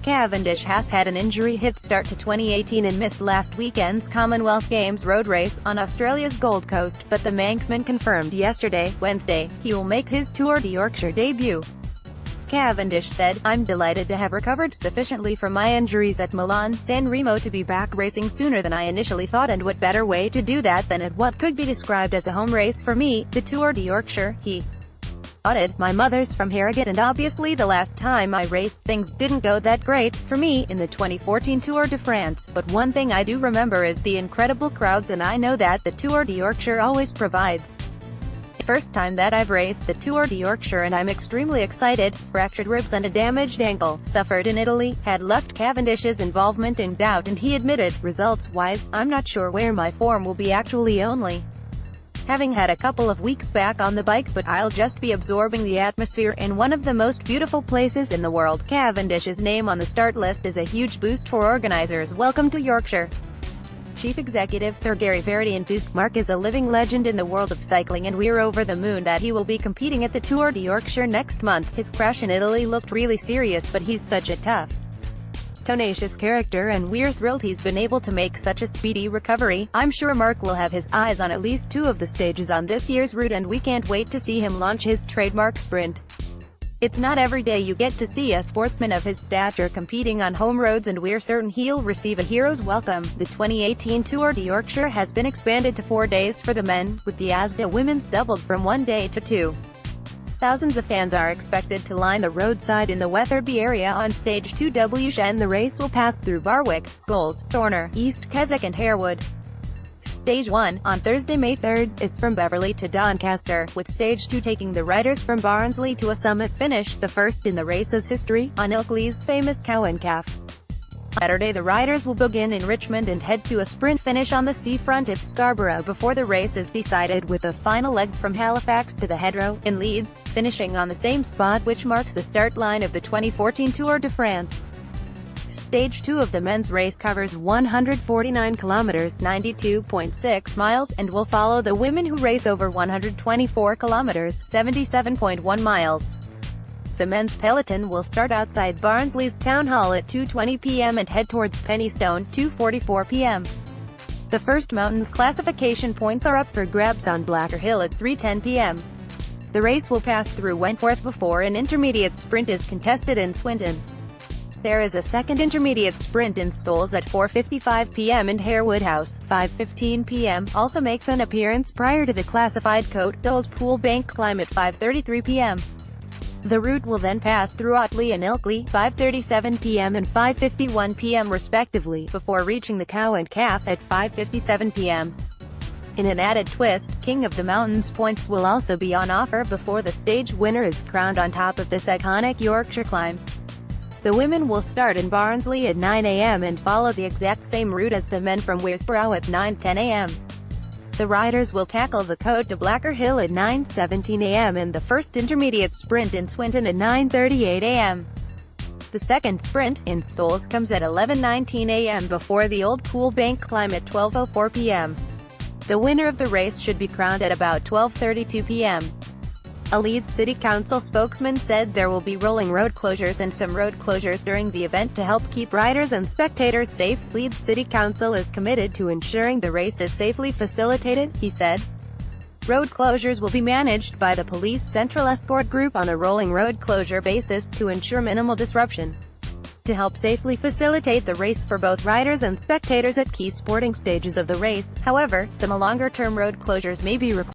Cavendish has had an injury-hit start to 2018 and missed last weekend's Commonwealth Games road race on Australia's Gold Coast, but the Manxman confirmed yesterday, Wednesday, he will make his Tour de Yorkshire debut. Cavendish said, "I'm delighted to have recovered sufficiently from my injuries at Milan-San Remo to be back racing sooner than I initially thought, and what better way to do that than at what could be described as a home race for me, the Tour de Yorkshire," he added. "My mother's from Harrogate, and obviously the last time I raced things didn't go that great for me in the 2014 Tour de France, but one thing I do remember is the incredible crowds, and I know that the Tour de Yorkshire always provides. First time that I've raced the Tour de Yorkshire and I'm extremely excited." Fractured ribs and a damaged ankle, suffered in Italy, had left Cavendish's involvement in doubt, and he admitted, "Results-wise, I'm not sure where my form will be actually only having had a couple of weeks back on the bike, but I'll just be absorbing the atmosphere in one of the most beautiful places in the world." Cavendish's name on the start list is a huge boost for organizers. Welcome to Yorkshire. Chief Executive Sir Gary Verity enthused, "Mark is a living legend in the world of cycling, and we're over the moon that he will be competing at the Tour de Yorkshire next month. His crash in Italy looked really serious, but he's such a tough, tenacious character, and we're thrilled he's been able to make such a speedy recovery. I'm sure Mark will have his eyes on at least two of the stages on this year's route, and we can't wait to see him launch his trademark sprint. It's not every day you get to see a sportsman of his stature competing on home roads, and we're certain he'll receive a hero's welcome." The 2018 Tour de Yorkshire has been expanded to 4 days for the men, with the aadded women's doubled from 1 day to 2. Thousands of fans are expected to line the roadside in the Wetherby area on Stage 2W, and the race will pass through Barwick, Scholes, Thorner, East Keswick and Harewood. Stage 1, on Thursday, May 3rd, is from Beverley to Doncaster, with Stage 2 taking the riders from Barnsley to a summit finish, the first in the race's history, on Ilkley's famous Cow and Calf. Saturday the riders will begin in Richmond and head to a sprint finish on the seafront at Scarborough before the race is decided, with a final leg from Halifax to the Hedgerow, in Leeds, finishing on the same spot which marked the start line of the 2014 Tour de France. Stage 2 of the men's race covers 149 kilometers (92.6 miles), and will follow the women, who race over 124 kilometers (77.1 miles). The men's peloton will start outside Barnsley's Town Hall at 2:20 p.m. and head towards Penistone, 2:44 p.m. The first mountains classification points are up for grabs on Blacker Hill at 3:10 p.m. The race will pass through Wentworth before an intermediate sprint is contested in Swinton. There is a second intermediate sprint in Scholes at 4:55 p.m. and Harewood House, 5:15 p.m., also makes an appearance prior to the classified Côte d'Old Pool Bank climb at 5:33 p.m. The route will then pass through Otley and Ilkley, 5:37 p.m. and 5:51 p.m. respectively, before reaching the Cow and Calf at 5:57 p.m. In an added twist, King of the Mountains points will also be on offer before the stage winner is crowned on top of this iconic Yorkshire climb. The women will start in Barnsley at 9 a.m. and follow the exact same route as the men from Weirsborough at 9:10 a.m. The riders will tackle the Côte de Blacker Hill at 9:17 a.m. and the first intermediate sprint in Swinton at 9:38 a.m. The second sprint, in Scholes, comes at 11:19 a.m. before the Old Pool Bank climb at 12:04 p.m. The winner of the race should be crowned at about 12:32 p.m. A Leeds City Council spokesman said there will be rolling road closures and some road closures during the event to help keep riders and spectators safe. Leeds City Council is committed to ensuring the race is safely facilitated, he said. Road closures will be managed by the Police Central Escort Group on a rolling road closure basis to ensure minimal disruption. To help safely facilitate the race for both riders and spectators at key sporting stages of the race, however, some longer-term road closures may be required.